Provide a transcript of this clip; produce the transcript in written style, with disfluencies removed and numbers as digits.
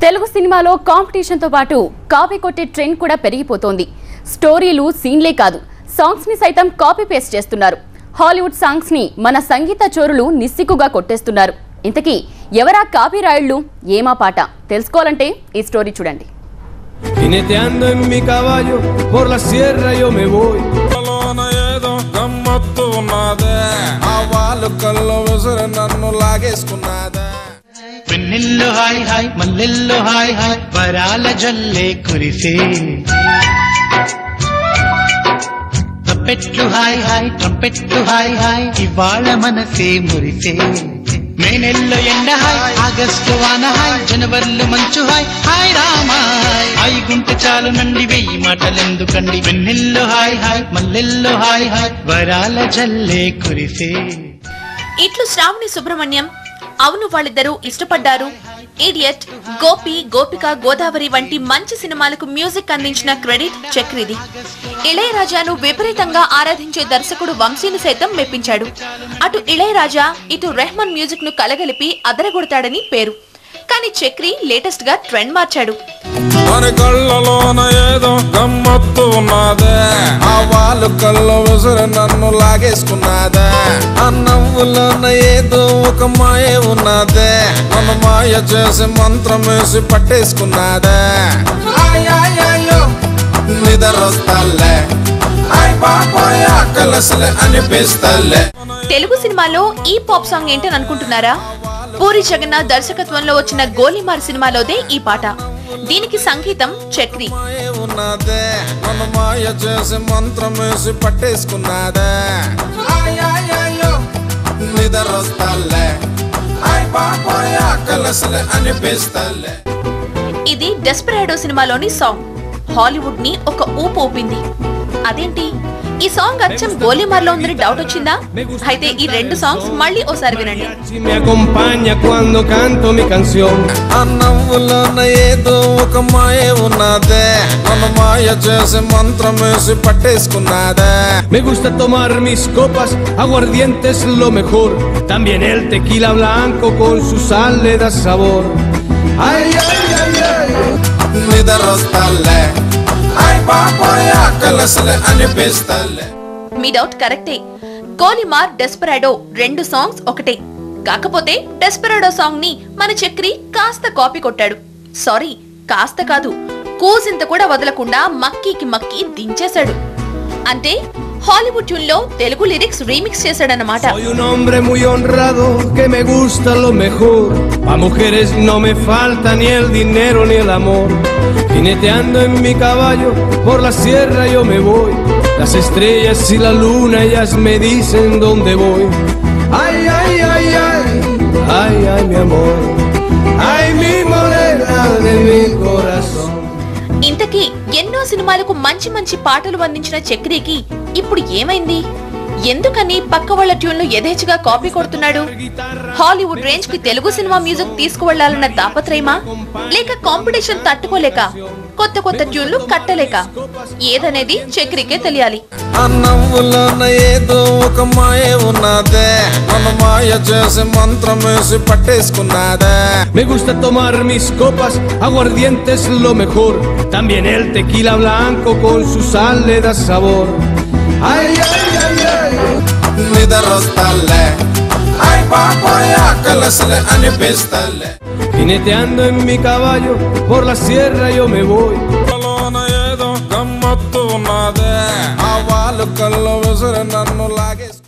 తెలుగు సినిమాలో కాంపిటీషన్ తో పాటు కాపీ కొట్టే ట్రెండ్ కూడా పెరిగిపోతోంది. స్టోరీలు సీన్లే కాదు, సాంగ్స్ ని సైతం కాపీ పేస్ట్ చేస్తున్నారు. హాలీవుడ్ సాంగ్స్ ని మన సంగీత చోరులు నిస్సిగ్గుగా కొట్టేస్తున్నారు. ఇంతకీ ఎవరా కాపీ రాయుళ్ళు, ఏమా పాట తెలుసుకోవాలంటే ఈ స్టోరీ చూడండి. Jineteando en mi caballo por la sierra yo me voy. ఏదో గమ్మత్తు ఉన్నదే, ఆ వాళ్ళు కళ్ళు విసురు నన్ను లాగేసుకున్నదే. వెన్నెల్లో హాయ్ హాయ్ మల్లెల్లో హాయ్ హాయ్ వరాల జల్లే కురిసే. ట్రంపెట్లు హాయ్ హాయ్ ట్రంపెట్లు హాయ్ హాయ్ ఇవాళ మనసే మురిసే. మే నెల్లో ఎండ హాయ్ ఆగస్టు వాన హాయ్ జనవరిలో మంచు హాయ్ హాయ్ రామాయ్. హాయ్ గుంటె చాలు నండి వెయ్యి మాటలెందుకండి. వెన్నెల్లో హాయ్ హాయ్ మల్లెల్లో హాయ్ హాయ్ వరాల జల్లే కురిసే. ఇట్లు శ్రావణి సుబ్రహ్మణ్యం, అవును వాళ్ళిద్దరూ ఇష్టపడ్డారు, ఇడియట్, గోపి, గోపిక, గోదావరి వంటి మంచి సినిమాలకు మ్యూజిక్ అందించిన క్రెడిట్ చక్రిది. ఇళయరాజాను విపరీతంగా ఆరాధించే దర్శకుడు వంశీని సైతం మెప్పించాడు. అటు ఇళయరాజా ఇటు రెహమాన్ మ్యూజిక్ ను కలగలిపి అదరగొడతాడని పేరు. కానీ చక్రి లేటెస్ట్ గా ట్రెండ్ మార్చాడు. మన కళ్ళలోన ఏదో గమ్మత్తు ఉన్నదే, ఆ వాళ్ళు కళ్ళు విసురు నన్ను లాగేసుకున్నదే. ఆ నవ్వులోన ఏదో ఒక మాయ ఉన్నదే, మన మాయ చేసి మంత్రం వేసి పట్టేసుకున్నదే. నిద్రొస్తాలే అనిపిస్తలే. తెలుగు సినిమాలో ఈ పాప్ సాంగ్ ఏంటని అనుకుంటున్నారా? పూరి జగన్నాథ్ దర్శకత్వంలో వచ్చిన గోలీమార్ సినిమాలోదే ఈ పాట. దీనికి సంగీతం చక్రి. ఇది డెస్పరాడో సినిమాలోని సాంగ్. హాలీవుడ్ ని ఒక ఊపు ఊపింది. అదేంటి, ఈ సాంగ్ అచ్చం గోలీమార్లో ఉందని డౌట్ వచ్చిందా? అయితే ఈ రెండు సాంగ్స్ మళ్ళీ ఓసారి వినండి. ఏదో ఒక మాయ ఉన్నదే, మన మాయ చేసి మంత్రం వేసి పట్టేసుకున్నదే. Me gusta tomar mis copas, aguardiente es lo mejor, también el tequila blanco con su sal le da sabor. Ay ay ay ay, నిద్రొస్తాలే మీ డౌట్ కరెక్టే. గోలీమార్, డెస్పరాడో రెండు సాంగ్స్ ఒకటే. కాకపోతే డెస్పరాడో సాంగ్ ని మన చక్రి కాస్త కాపీ కొట్టాడు. సారీ, కాస్త కాదు, కూసింత కూడా వదలకుండా మక్కీకి మక్కీ దించేశాడు. అంటే హాలీవుడ్ ట్యూన్ లో తెలుగు లిరిక్స్ రీమిక్స్ చేశాడన్నమాట. Soy un hombre muy honrado que me gusta lo mejor. A mujeres no me falta ni el dinero ni el amor. Jineteando en mi caballo por la sierra yo me voy. Las estrellas y la luna ellas me dicen dónde voy. Ay ay ay ay, ay ay mi amor, ay mi morena de mi corazón. ఇంతకీ ఎన్నో సినిమాలకు మంచి మంచి పాటలు అందించిన చక్రికి ఇప్పుడు ఏమైంది? ఎందుకని పక్క వాళ్ళ ట్యూన్లు యథేచ్ఛగా కాపీ కొడుతున్నాడు? హాలీవుడ్ రేంజ్ కి తెలుగు సినిమా మ్యూజిక్ తీసుకువెళ్లాలన్న తాపత్రయమా, లేక కాంపిటీషన్ తట్టుకోలేక, కొత్త కొత్త ట్యూన్లు కట్టలేక? ఏదనేది చక్రికే తెలియాలి. ఏదో ఒక మాయ ఉన్నదే, మన మాయ చేసి మంత్రం వేసి పట్టేసుకున్నదే. Me gusta tomar mis copas, aguardiente es lo mejor, también el tequila blanco con su sal le da sabor. Ay ay ay ay, నిద్రొస్తాలే Jineteando en mi caballo por la sierra yo me voy. ఏదో గమ్మత్తు ఉన్నదే, ఆ వాళ్ళు కళ్ళు విసురు నన్ను లాగేసుకున్నదే.